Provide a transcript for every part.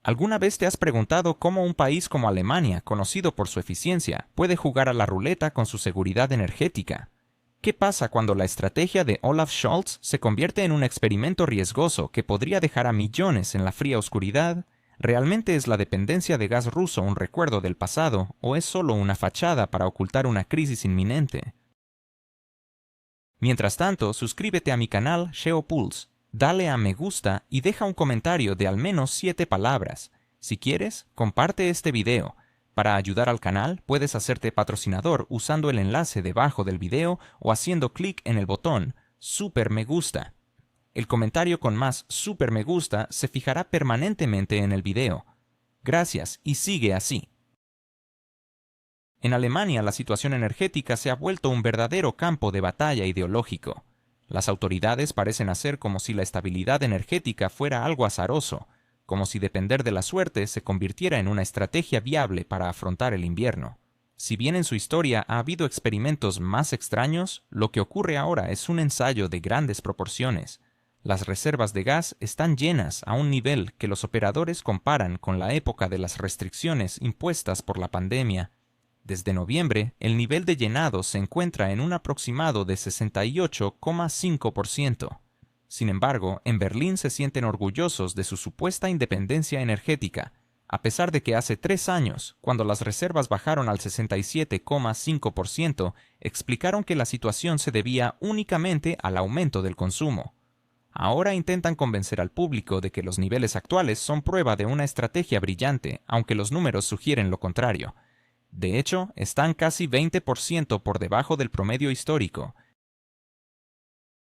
¿Alguna vez te has preguntado cómo un país como Alemania, conocido por su eficiencia, puede jugar a la ruleta con su seguridad energética? ¿Qué pasa cuando la estrategia de Olaf Scholz se convierte en un experimento riesgoso que podría dejar a millones en la fría oscuridad? ¿Realmente es la dependencia de gas ruso un recuerdo del pasado o es solo una fachada para ocultar una crisis inminente? Mientras tanto, suscríbete a mi canal Geopulse, dale a me gusta y deja un comentario de al menos 7 palabras. Si quieres, comparte este video. Para ayudar al canal, puedes hacerte patrocinador usando el enlace debajo del video o haciendo clic en el botón Super Me Gusta. El comentario con más Super Me Gusta se fijará permanentemente en el video. Gracias y sigue así. En Alemania la situación energética se ha vuelto un verdadero campo de batalla ideológico. Las autoridades parecen hacer como si la estabilidad energética fuera algo azaroso, como si depender de la suerte se convirtiera en una estrategia viable para afrontar el invierno. Si bien en su historia ha habido experimentos más extraños, lo que ocurre ahora es un ensayo de grandes proporciones. Las reservas de gas están llenas a un nivel que los operadores comparan con la época de las restricciones impuestas por la pandemia. Desde noviembre, el nivel de llenado se encuentra en un aproximado de 68,5%. Sin embargo, en Berlín se sienten orgullosos de su supuesta independencia energética, a pesar de que hace 3 años, cuando las reservas bajaron al 67,5%, explicaron que la situación se debía únicamente al aumento del consumo. Ahora intentan convencer al público de que los niveles actuales son prueba de una estrategia brillante, aunque los números sugieren lo contrario. De hecho, están casi 20% por debajo del promedio histórico.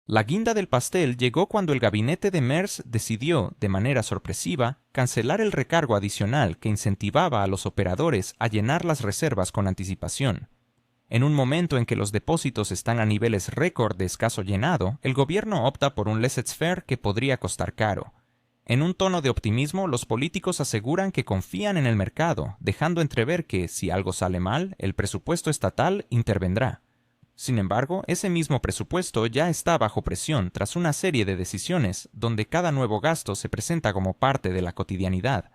La guinda del pastel llegó cuando el gabinete de Merz decidió, de manera sorpresiva, cancelar el recargo adicional que incentivaba a los operadores a llenar las reservas con anticipación. En un momento en que los depósitos están a niveles récord de escaso llenado, el gobierno opta por un laissez-faire que podría costar caro. En un tono de optimismo, los políticos aseguran que confían en el mercado, dejando entrever que, si algo sale mal, el presupuesto estatal intervendrá. Sin embargo, ese mismo presupuesto ya está bajo presión tras una serie de decisiones donde cada nuevo gasto se presenta como parte de la cotidianidad.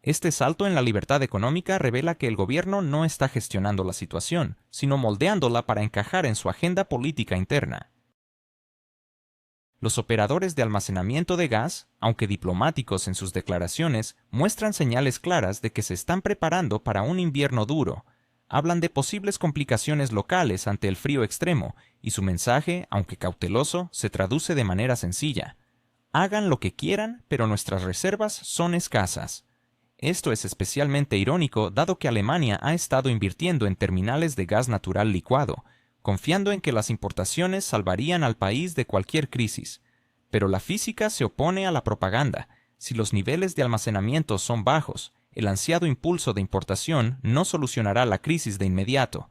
Este salto en la libertad económica revela que el gobierno no está gestionando la situación, sino moldeándola para encajar en su agenda política interna. Los operadores de almacenamiento de gas, aunque diplomáticos en sus declaraciones, muestran señales claras de que se están preparando para un invierno duro. Hablan de posibles complicaciones locales ante el frío extremo, y su mensaje, aunque cauteloso, se traduce de manera sencilla. Hagan lo que quieran, pero nuestras reservas son escasas. Esto es especialmente irónico dado que Alemania ha estado invirtiendo en terminales de gas natural licuado, confiando en que las importaciones salvarían al país de cualquier crisis. Pero la física se opone a la propaganda. Si los niveles de almacenamiento son bajos, el ansiado impulso de importación no solucionará la crisis de inmediato.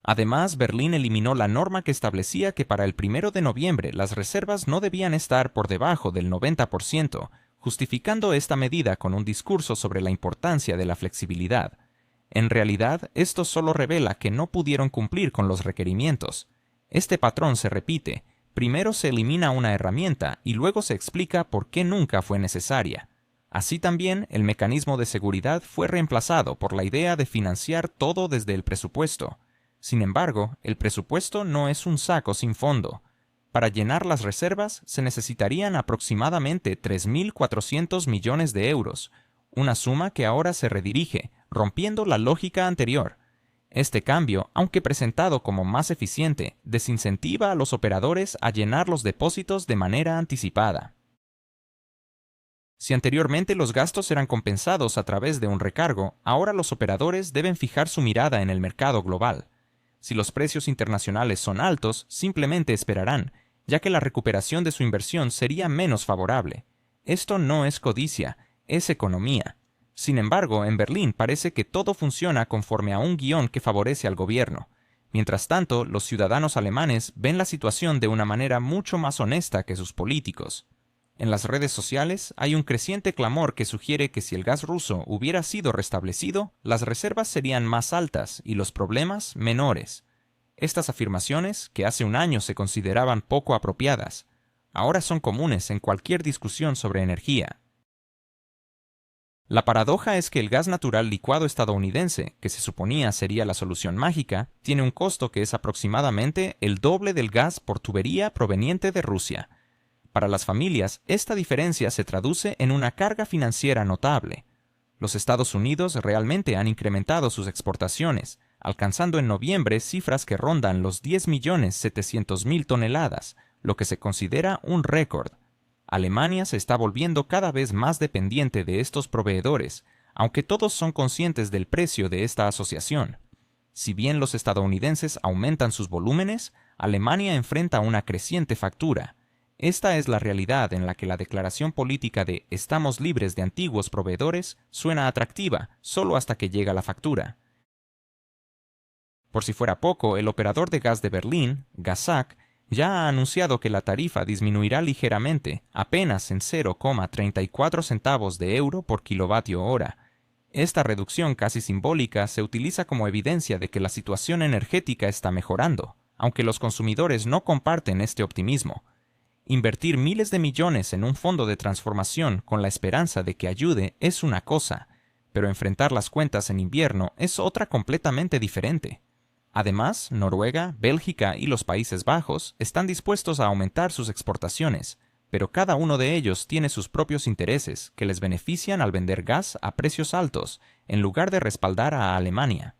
Además, Berlín eliminó la norma que establecía que para el 1 de noviembre las reservas no debían estar por debajo del 90%, justificando esta medida con un discurso sobre la importancia de la flexibilidad. En realidad, esto solo revela que no pudieron cumplir con los requerimientos. Este patrón se repite. Primero se elimina una herramienta y luego se explica por qué nunca fue necesaria. Así también, el mecanismo de seguridad fue reemplazado por la idea de financiar todo desde el presupuesto. Sin embargo, el presupuesto no es un saco sin fondo. Para llenar las reservas se necesitarían aproximadamente 3.400 millones de euros, una suma que ahora se redirige, rompiendo la lógica anterior. Este cambio, aunque presentado como más eficiente, desincentiva a los operadores a llenar los depósitos de manera anticipada. Si anteriormente los gastos eran compensados a través de un recargo, ahora los operadores deben fijar su mirada en el mercado global. Si los precios internacionales son altos, simplemente esperarán, ya que la recuperación de su inversión sería menos favorable. Esto no es codicia, es economía. Sin embargo, en Berlín parece que todo funciona conforme a un guión que favorece al gobierno. Mientras tanto, los ciudadanos alemanes ven la situación de una manera mucho más honesta que sus políticos. En las redes sociales hay un creciente clamor que sugiere que si el gas ruso hubiera sido restablecido, las reservas serían más altas y los problemas menores. Estas afirmaciones, que hace un año se consideraban poco apropiadas, ahora son comunes en cualquier discusión sobre energía. La paradoja es que el gas natural licuado estadounidense, que se suponía sería la solución mágica, tiene un costo que es aproximadamente el doble del gas por tubería proveniente de Rusia. Para las familias, esta diferencia se traduce en una carga financiera notable. Los Estados Unidos realmente han incrementado sus exportaciones, alcanzando en noviembre cifras que rondan los 10.700.000 toneladas, lo que se considera un récord. Alemania se está volviendo cada vez más dependiente de estos proveedores, aunque todos son conscientes del precio de esta asociación. Si bien los estadounidenses aumentan sus volúmenes, Alemania enfrenta una creciente factura. Esta es la realidad en la que la declaración política de «estamos libres de antiguos proveedores» suena atractiva solo hasta que llega la factura. Por si fuera poco, el operador de gas de Berlín, Gasak, ya ha anunciado que la tarifa disminuirá ligeramente, apenas en 0,34 centavos de euro por kilovatio hora. Esta reducción casi simbólica se utiliza como evidencia de que la situación energética está mejorando, aunque los consumidores no comparten este optimismo. Invertir miles de millones en un fondo de transformación con la esperanza de que ayude es una cosa, pero enfrentar las cuentas en invierno es otra completamente diferente. Además, Noruega, Bélgica y los Países Bajos están dispuestos a aumentar sus exportaciones, pero cada uno de ellos tiene sus propios intereses que les benefician al vender gas a precios altos, en lugar de respaldar a Alemania.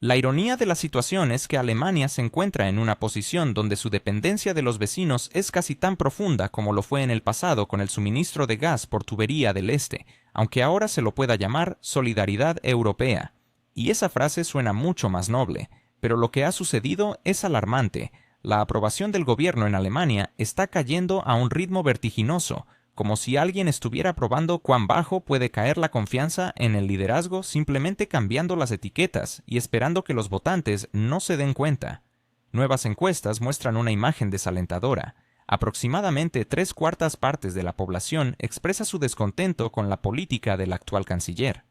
La ironía de la situación es que Alemania se encuentra en una posición donde su dependencia de los vecinos es casi tan profunda como lo fue en el pasado con el suministro de gas por tubería del Este, aunque ahora se lo pueda llamar solidaridad europea. Y esa frase suena mucho más noble, pero lo que ha sucedido es alarmante. La aprobación del gobierno en Alemania está cayendo a un ritmo vertiginoso, como si alguien estuviera probando cuán bajo puede caer la confianza en el liderazgo simplemente cambiando las etiquetas y esperando que los votantes no se den cuenta. Nuevas encuestas muestran una imagen desalentadora. Aproximadamente 3/4 partes de la población expresa su descontento con la política del actual canciller.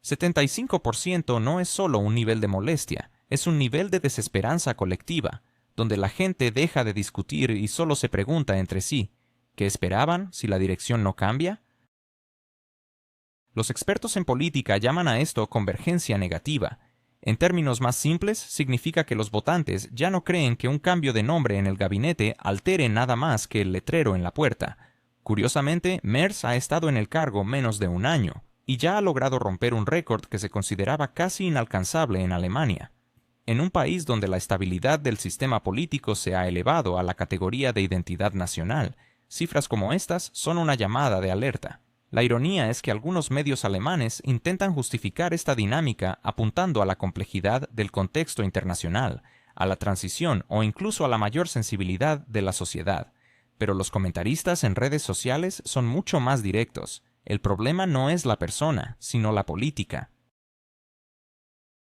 75% no es solo un nivel de molestia, es un nivel de desesperanza colectiva, donde la gente deja de discutir y solo se pregunta entre sí, ¿qué esperaban si la dirección no cambia? Los expertos en política llaman a esto convergencia negativa. En términos más simples, significa que los votantes ya no creen que un cambio de nombre en el gabinete altere nada más que el letrero en la puerta. Curiosamente, Merz ha estado en el cargo menos de un año, y ya ha logrado romper un récord que se consideraba casi inalcanzable en Alemania. En un país donde la estabilidad del sistema político se ha elevado a la categoría de identidad nacional, cifras como estas son una llamada de alerta. La ironía es que algunos medios alemanes intentan justificar esta dinámica apuntando a la complejidad del contexto internacional, a la transición o incluso a la mayor sensibilidad de la sociedad. Pero los comentaristas en redes sociales son mucho más directos. El problema no es la persona, sino la política.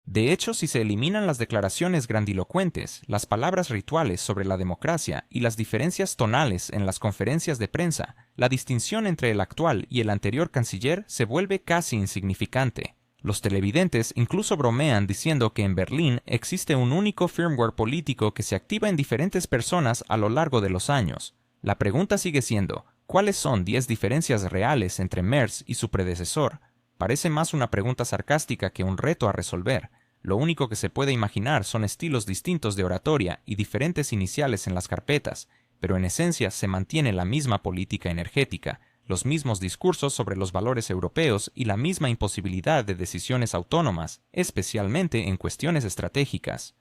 De hecho, si se eliminan las declaraciones grandilocuentes, las palabras rituales sobre la democracia y las diferencias tonales en las conferencias de prensa, la distinción entre el actual y el anterior canciller se vuelve casi insignificante. Los televidentes incluso bromean diciendo que en Berlín existe un único firmware político que se activa en diferentes personas a lo largo de los años. La pregunta sigue siendo, ¿cuáles son 10 diferencias reales entre Merz y su predecesor? Parece más una pregunta sarcástica que un reto a resolver. Lo único que se puede imaginar son estilos distintos de oratoria y diferentes iniciales en las carpetas, pero en esencia se mantiene la misma política energética, los mismos discursos sobre los valores europeos y la misma imposibilidad de decisiones autónomas, especialmente en cuestiones estratégicas.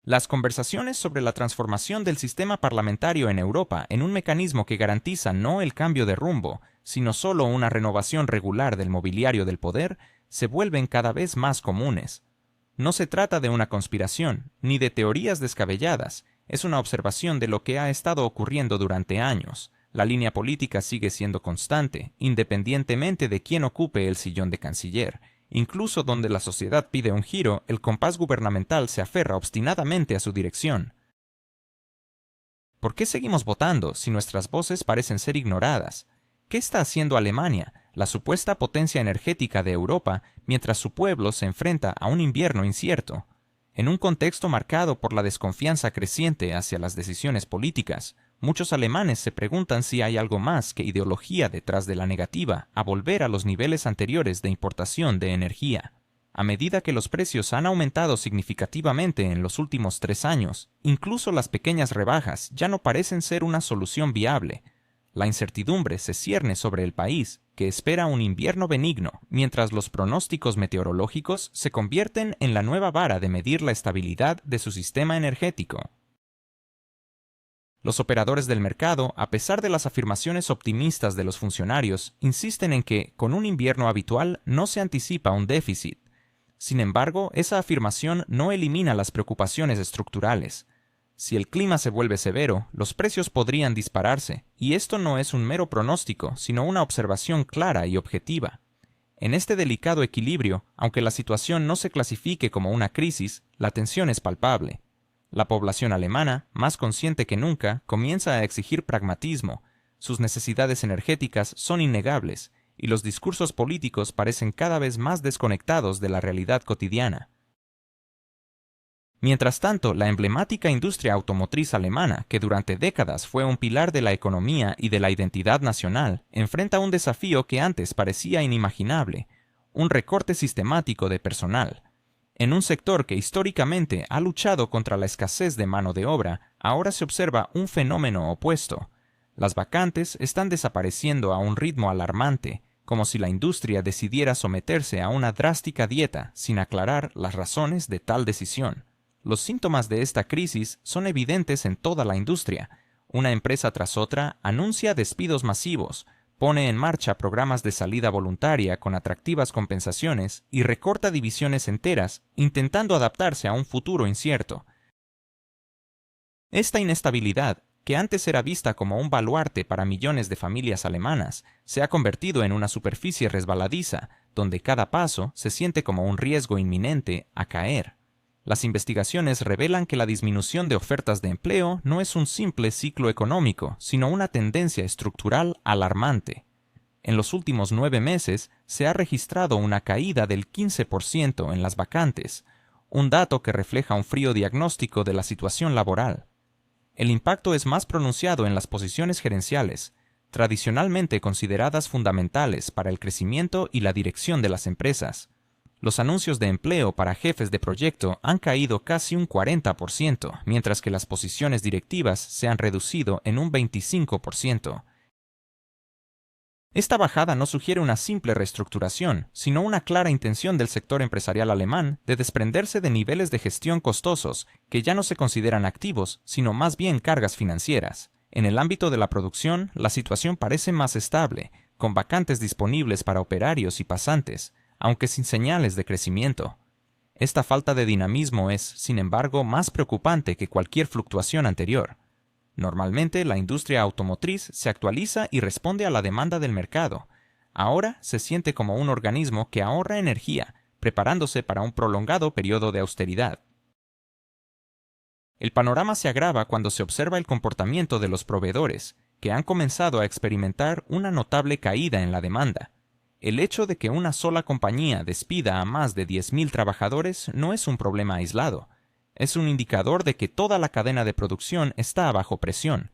Las conversaciones sobre la transformación del sistema parlamentario en Europa en un mecanismo que garantiza no el cambio de rumbo, sino solo una renovación regular del mobiliario del poder, se vuelven cada vez más comunes. No se trata de una conspiración, ni de teorías descabelladas, es una observación de lo que ha estado ocurriendo durante años. La línea política sigue siendo constante, independientemente de quién ocupe el sillón de canciller. Incluso donde la sociedad pide un giro, el compás gubernamental se aferra obstinadamente a su dirección. ¿Por qué seguimos votando si nuestras voces parecen ser ignoradas? ¿Qué está haciendo Alemania, la supuesta potencia energética de Europa, mientras su pueblo se enfrenta a un invierno incierto? En un contexto marcado por la desconfianza creciente hacia las decisiones políticas, muchos alemanes se preguntan si hay algo más que ideología detrás de la negativa a volver a los niveles anteriores de importación de energía. A medida que los precios han aumentado significativamente en los últimos 3 años, incluso las pequeñas rebajas ya no parecen ser una solución viable. La incertidumbre se cierne sobre el país, que espera un invierno benigno, mientras los pronósticos meteorológicos se convierten en la nueva vara de medir la estabilidad de su sistema energético. Los operadores del mercado, a pesar de las afirmaciones optimistas de los funcionarios, insisten en que, con un invierno habitual, no se anticipa un déficit. Sin embargo, esa afirmación no elimina las preocupaciones estructurales. Si el clima se vuelve severo, los precios podrían dispararse, y esto no es un mero pronóstico, sino una observación clara y objetiva. En este delicado equilibrio, aunque la situación no se clasifique como una crisis, la tensión es palpable. La población alemana, más consciente que nunca, comienza a exigir pragmatismo. Sus necesidades energéticas son innegables, y los discursos políticos parecen cada vez más desconectados de la realidad cotidiana. Mientras tanto, la emblemática industria automotriz alemana, que durante décadas fue un pilar de la economía y de la identidad nacional, enfrenta un desafío que antes parecía inimaginable: un recorte sistemático de personal. En un sector que históricamente ha luchado contra la escasez de mano de obra, ahora se observa un fenómeno opuesto. Las vacantes están desapareciendo a un ritmo alarmante, como si la industria decidiera someterse a una drástica dieta sin aclarar las razones de tal decisión. Los síntomas de esta crisis son evidentes en toda la industria. Una empresa tras otra anuncia despidos masivos, pone en marcha programas de salida voluntaria con atractivas compensaciones y recorta divisiones enteras, intentando adaptarse a un futuro incierto. Esta inestabilidad, que antes era vista como un baluarte para millones de familias alemanas, se ha convertido en una superficie resbaladiza, donde cada paso se siente como un riesgo inminente a caer. Las investigaciones revelan que la disminución de ofertas de empleo no es un simple ciclo económico, sino una tendencia estructural alarmante. En los últimos 9 meses se ha registrado una caída del 15% en las vacantes, un dato que refleja un frío diagnóstico de la situación laboral. El impacto es más pronunciado en las posiciones gerenciales, tradicionalmente consideradas fundamentales para el crecimiento y la dirección de las empresas. Los anuncios de empleo para jefes de proyecto han caído casi un 40%, mientras que las posiciones directivas se han reducido en un 25%. Esta bajada no sugiere una simple reestructuración, sino una clara intención del sector empresarial alemán de desprenderse de niveles de gestión costosos que ya no se consideran activos, sino más bien cargas financieras. En el ámbito de la producción, la situación parece más estable, con vacantes disponibles para operarios y pasantes, aunque sin señales de crecimiento. Esta falta de dinamismo es, sin embargo, más preocupante que cualquier fluctuación anterior. Normalmente, la industria automotriz se actualiza y responde a la demanda del mercado. Ahora se siente como un organismo que ahorra energía, preparándose para un prolongado periodo de austeridad. El panorama se agrava cuando se observa el comportamiento de los proveedores, que han comenzado a experimentar una notable caída en la demanda. El hecho de que una sola compañía despida a más de 10.000 trabajadores no es un problema aislado. Es un indicador de que toda la cadena de producción está bajo presión.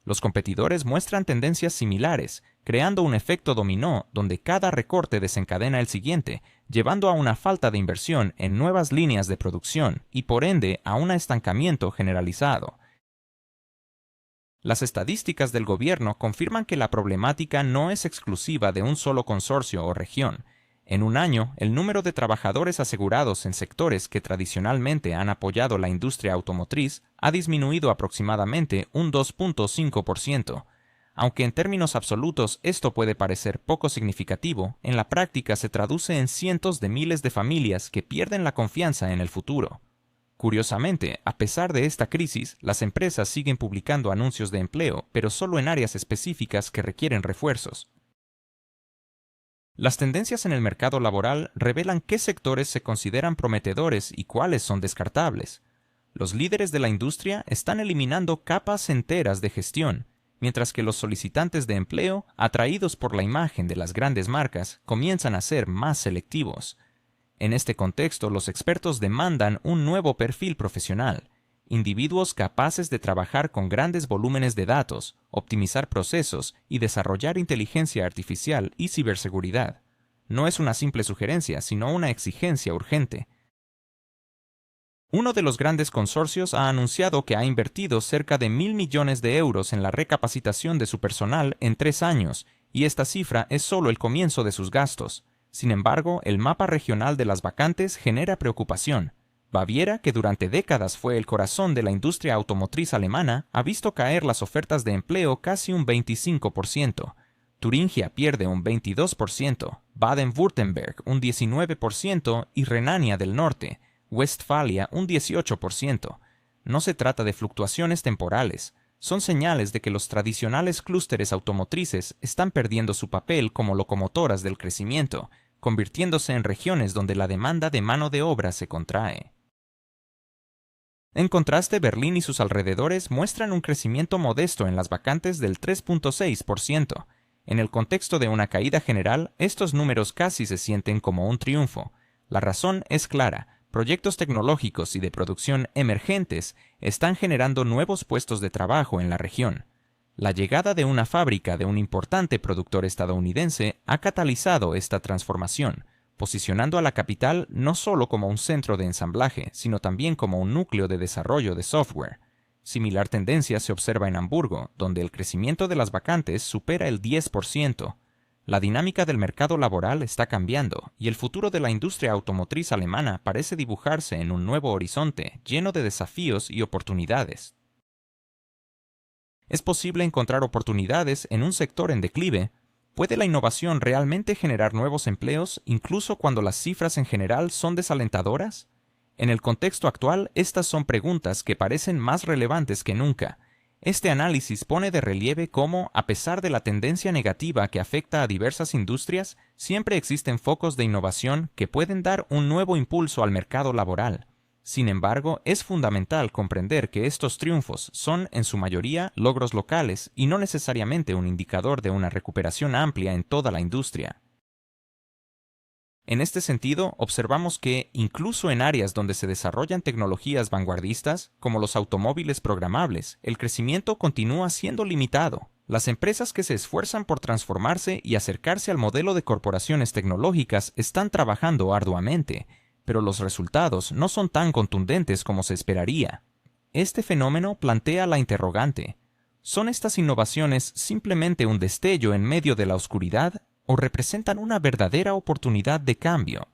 Los competidores muestran tendencias similares, creando un efecto dominó donde cada recorte desencadena el siguiente, llevando a una falta de inversión en nuevas líneas de producción y por ende a un estancamiento generalizado. Las estadísticas del gobierno confirman que la problemática no es exclusiva de un solo consorcio o región. En un año, el número de trabajadores asegurados en sectores que tradicionalmente han apoyado la industria automotriz ha disminuido aproximadamente un 2.5%. Aunque en términos absolutos esto puede parecer poco significativo, en la práctica se traduce en cientos de miles de familias que pierden la confianza en el futuro. Curiosamente, a pesar de esta crisis, las empresas siguen publicando anuncios de empleo, pero solo en áreas específicas que requieren refuerzos. Las tendencias en el mercado laboral revelan qué sectores se consideran prometedores y cuáles son descartables. Los líderes de la industria están eliminando capas enteras de gestión, mientras que los solicitantes de empleo, atraídos por la imagen de las grandes marcas, comienzan a ser más selectivos. En este contexto, los expertos demandan un nuevo perfil profesional, individuos capaces de trabajar con grandes volúmenes de datos, optimizar procesos y desarrollar inteligencia artificial y ciberseguridad. No es una simple sugerencia, sino una exigencia urgente. Uno de los grandes consorcios ha anunciado que ha invertido cerca de 1.000 millones de euros en la recapacitación de su personal en 3 años, y esta cifra es solo el comienzo de sus gastos. Sin embargo, el mapa regional de las vacantes genera preocupación. Baviera, que durante décadas fue el corazón de la industria automotriz alemana, ha visto caer las ofertas de empleo casi un 25%. Turingia pierde un 22%, Baden-Württemberg un 19% y Renania del Norte, Westfalia un 18%. No se trata de fluctuaciones temporales, son señales de que los tradicionales clústeres automotrices están perdiendo su papel como locomotoras del crecimiento, convirtiéndose en regiones donde la demanda de mano de obra se contrae. En contraste, Berlín y sus alrededores muestran un crecimiento modesto en las vacantes del 3.6%. En el contexto de una caída general, estos números casi se sienten como un triunfo. La razón es clara: proyectos tecnológicos y de producción emergentes están generando nuevos puestos de trabajo en la región. La llegada de una fábrica de un importante productor estadounidense ha catalizado esta transformación, posicionando a la capital no solo como un centro de ensamblaje, sino también como un núcleo de desarrollo de software. Similar tendencia se observa en Hamburgo, donde el crecimiento de las vacantes supera el 10%. La dinámica del mercado laboral está cambiando, y el futuro de la industria automotriz alemana parece dibujarse en un nuevo horizonte, lleno de desafíos y oportunidades. ¿Es posible encontrar oportunidades en un sector en declive? ¿Puede la innovación realmente generar nuevos empleos, incluso cuando las cifras en general son desalentadoras? En el contexto actual, estas son preguntas que parecen más relevantes que nunca. Este análisis pone de relieve cómo, a pesar de la tendencia negativa que afecta a diversas industrias, siempre existen focos de innovación que pueden dar un nuevo impulso al mercado laboral. Sin embargo, es fundamental comprender que estos triunfos son, en su mayoría, logros locales y no necesariamente un indicador de una recuperación amplia en toda la industria. En este sentido, observamos que, incluso en áreas donde se desarrollan tecnologías vanguardistas, como los automóviles programables, el crecimiento continúa siendo limitado. Las empresas que se esfuerzan por transformarse y acercarse al modelo de corporaciones tecnológicas están trabajando arduamente, pero los resultados no son tan contundentes como se esperaría. Este fenómeno plantea la interrogante: ¿son estas innovaciones simplemente un destello en medio de la oscuridad o representan una verdadera oportunidad de cambio?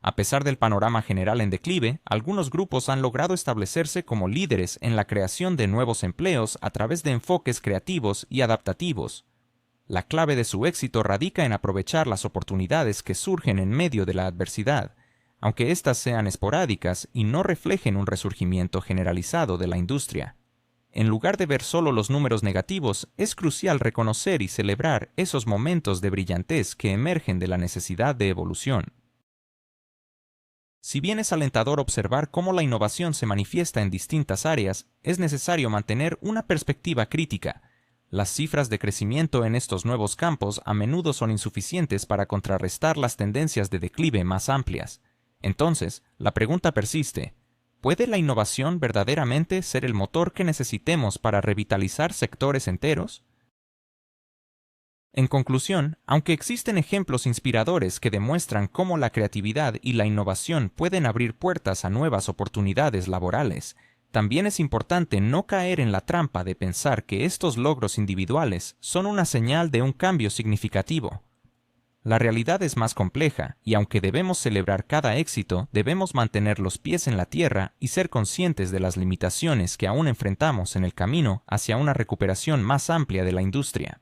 A pesar del panorama general en declive, algunos grupos han logrado establecerse como líderes en la creación de nuevos empleos a través de enfoques creativos y adaptativos. La clave de su éxito radica en aprovechar las oportunidades que surgen en medio de la adversidad, aunque éstas sean esporádicas y no reflejen un resurgimiento generalizado de la industria. En lugar de ver solo los números negativos, es crucial reconocer y celebrar esos momentos de brillantez que emergen de la necesidad de evolución. Si bien es alentador observar cómo la innovación se manifiesta en distintas áreas, es necesario mantener una perspectiva crítica. Las cifras de crecimiento en estos nuevos campos a menudo son insuficientes para contrarrestar las tendencias de declive más amplias. Entonces, la pregunta persiste: ¿puede la innovación verdaderamente ser el motor que necesitemos para revitalizar sectores enteros? En conclusión, aunque existen ejemplos inspiradores que demuestran cómo la creatividad y la innovación pueden abrir puertas a nuevas oportunidades laborales, también es importante no caer en la trampa de pensar que estos logros individuales son una señal de un cambio significativo. La realidad es más compleja, y aunque debemos celebrar cada éxito, debemos mantener los pies en la tierra y ser conscientes de las limitaciones que aún enfrentamos en el camino hacia una recuperación más amplia de la industria.